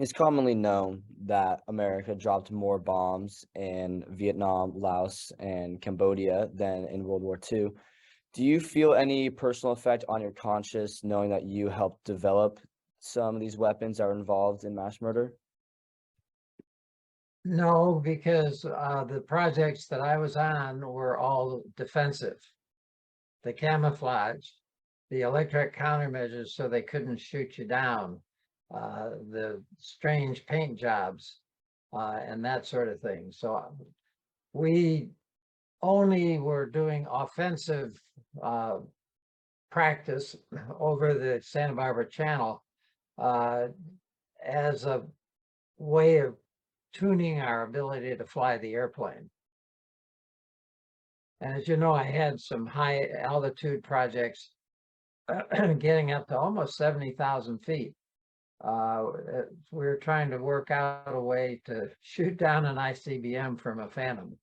It's commonly known that America dropped more bombs in Vietnam, Laos, and Cambodia than in World War II. Do you feel any personal effect on your conscience knowing that you helped develop some of these weapons that are involved in mass murder? No, because the projects that I was on were all defensive. The camouflage, the electric countermeasures so they couldn't shoot you down, the strange paint jobs, and that sort of thing. So we only were doing offensive uh, practice over the Santa Barbara Channel uh, as a way of tuning our ability to fly the airplane. And as you know, I had some high altitude projects getting up to almost 70,000 feet. We were trying to work out a way to shoot down an ICBM from a Phantom,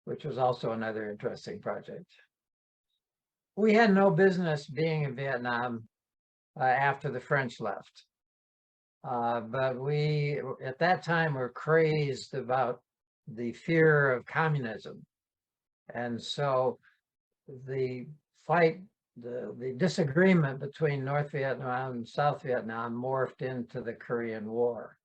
which was also another interesting project. We had no business being in Vietnam after the French left. But we, at that time, were crazed about the fear of communism. And so the fight, the disagreement between North Vietnam and South Vietnam morphed into the Korean War.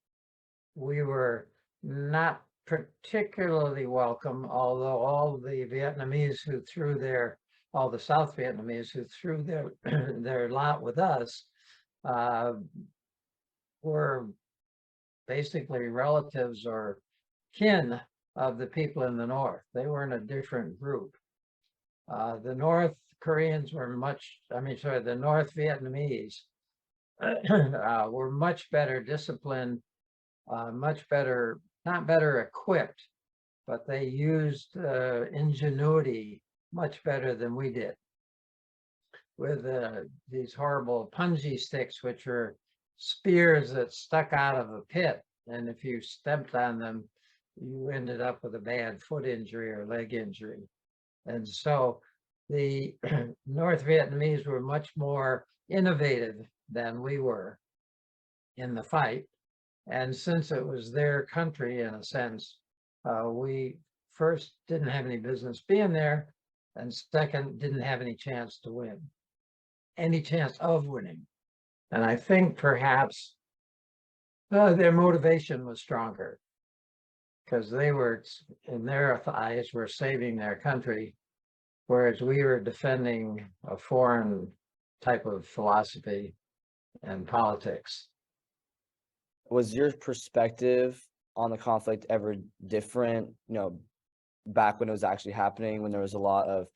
We were not particularly welcome, although all the Vietnamese who threw their, all the South Vietnamese who threw their their lot with us uh, were basically relatives or kin of the people in the North. They were in a different group. The North Koreans were much, I mean, sorry, the North Vietnamese were much better disciplined, much better, not better equipped, but they used ingenuity much better than we did with these horrible punji sticks, which are spears that stuck out of a pit. And if you stepped on them, you ended up with a bad foot injury or leg injury. And so the North Vietnamese were much more innovative than we were in the fight. And since it was their country, in a sense, we first didn't have any business being there, and second, didn't have any chance to win, any chance of winning. And I think perhaps their motivation was stronger because they were, in their eyes, were saving their country, whereas we were defending a foreign type of philosophy and politics. Was your perspective on the conflict ever different, back when it was actually happening, when there was a lot of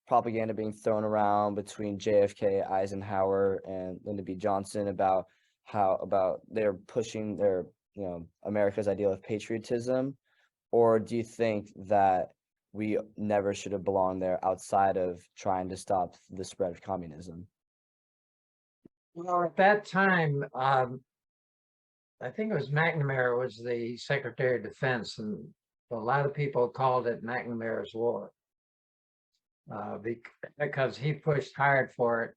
propaganda being thrown around between JFK, Eisenhower, and Lyndon B. Johnson about about they're pushing their, America's ideal of patriotism? Or do you think that we never should have belonged there outside of trying to stop the spread of communism? Well, at that time, I think it was McNamara was the Secretary of Defense, and a lot of people called it McNamara's War because he pushed hard for it.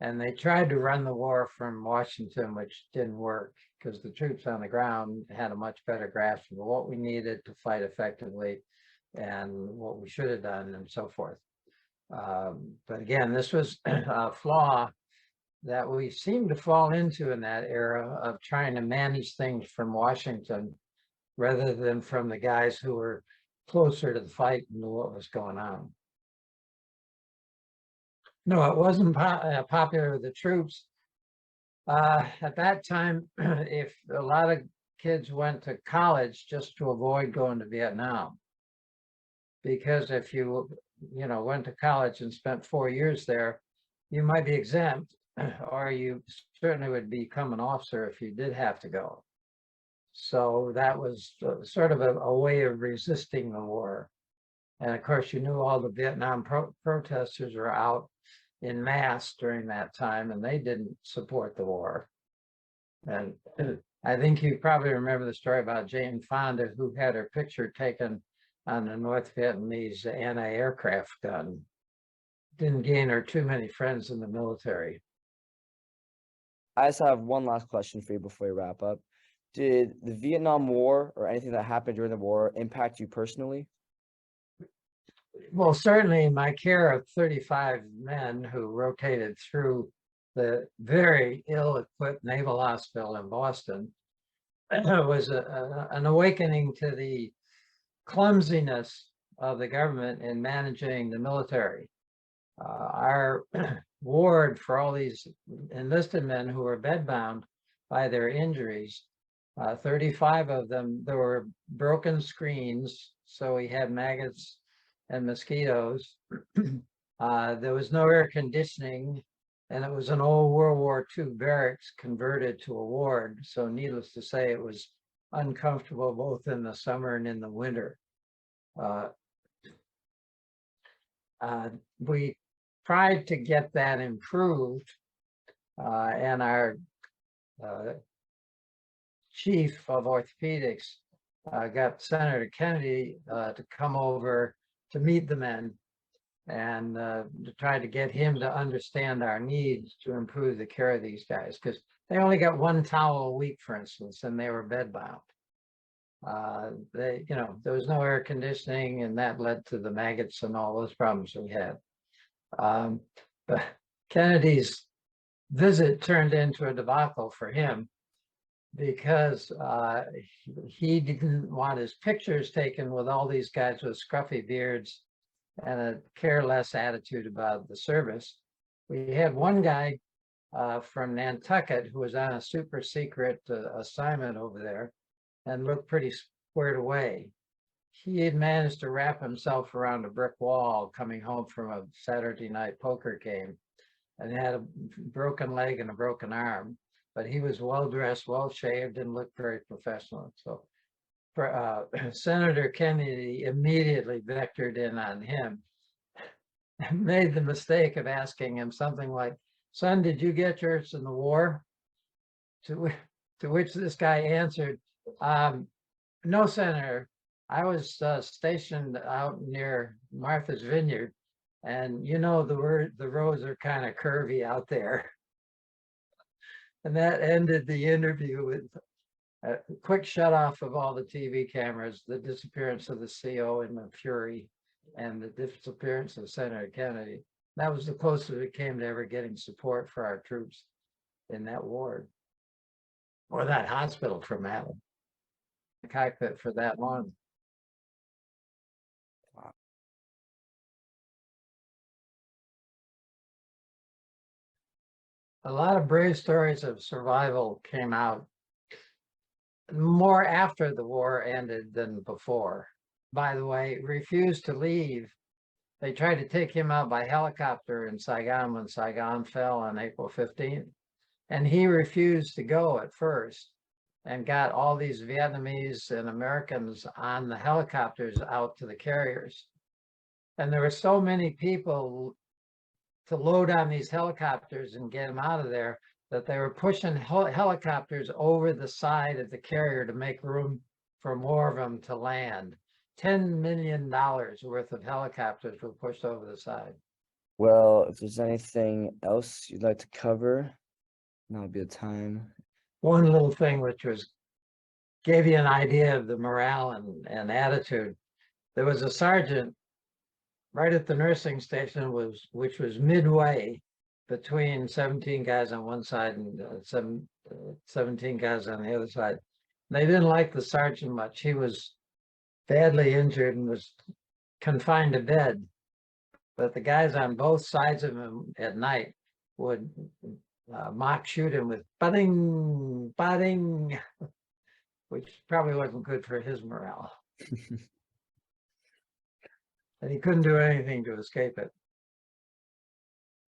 And they tried to run the war from Washington, which didn't work because the troops on the ground had a much better grasp of what we needed to fight effectively and what we should have done and so forth. But again, this was a flaw that we seemed to fall into in that era of trying to manage things from Washington rather than from the guys who were closer to the fight and knew what was going on. No, it wasn't popular with the troops. At that time, if a lot of kids went to college just to avoid going to Vietnam, because if you went to college and spent 4 years there, you might be exempt, or you certainly would become an officer if you did have to go. So that was sort of a way of resisting the war. And of course, you knew all the Vietnam protesters were out in mass during that time, and they didn't support the war. And I think you probably remember the story about Jane Fonda, who had her picture taken on the North Vietnamese anti-aircraft gun. Didn't gain her too many friends in the military. I just have one last question for you before we wrap up. Did the Vietnam War or anything that happened during the war impact you personally? Well, certainly my care of 35 men who rotated through the very ill-equipped Naval Hospital in Boston was an awakening to the clumsiness of the government in managing the military. Our ward for all these enlisted men who were bedbound by their injuries, 35 of them, there were broken screens, so we had maggots and mosquitoes. There was no air conditioning, and it was an old World War II barracks converted to a ward. So needless to say, it was uncomfortable both in the summer and in the winter. We tried to get that improved, and our chief of orthopedics got Senator Kennedy to come over to meet the men and to try to get him to understand our needs to improve the care of these guys, because they only got one towel a week, for instance, and they were bedbound. There was no air conditioning, and that led to the maggots and all those problems we had. But Kennedy's visit turned into a debacle for him, because he didn't want his pictures taken with all these guys with scruffy beards and a careless attitude about the service. We had one guy from Nantucket who was on a super secret assignment over there and looked pretty squared away. He had managed to wrap himself around a brick wall coming home from a Saturday night poker game, and had a broken leg and a broken arm, but he was well dressed, well shaved, and looked very professional. So Senator Kennedy immediately vectored in on him and made the mistake of asking him something like, "Son, did you get yours in the war?" To which this guy answered, "No, Senator, I was stationed out near Martha's Vineyard, and the roads are kind of curvy out there." And that ended the interview with a quick shut off of all the TV cameras, the disappearance of the CO in a fury, and the disappearance of Senator Kennedy. That was the closest we came to ever getting support for our troops in that ward, or that hospital for matter. The cockpit for that long. A lot of brave stories of survival came out more after the war ended than before. By the way, refused to leave. They tried to take him out by helicopter in Saigon when Saigon fell on April 15th. And he refused to go at first, and got all these Vietnamese and Americans on the helicopters out to the carriers. And there were so many people to load on these helicopters and get them out of there that they were pushing helicopters over the side of the carrier to make room for more of them to land. $10 million worth of helicopters were pushed over the side. Well, if there's anything else you'd like to cover, now would be the time. One little thing which gave you an idea of the morale and attitude. There was a sergeant right at the nursing station, which was midway between 17 guys on one side and 17 guys on the other side. They didn't like the sergeant much. He was badly injured and was confined to bed. But the guys on both sides of him at night would mock shoot him with butting, butting, which probably wasn't good for his morale. And he couldn't do anything to escape it.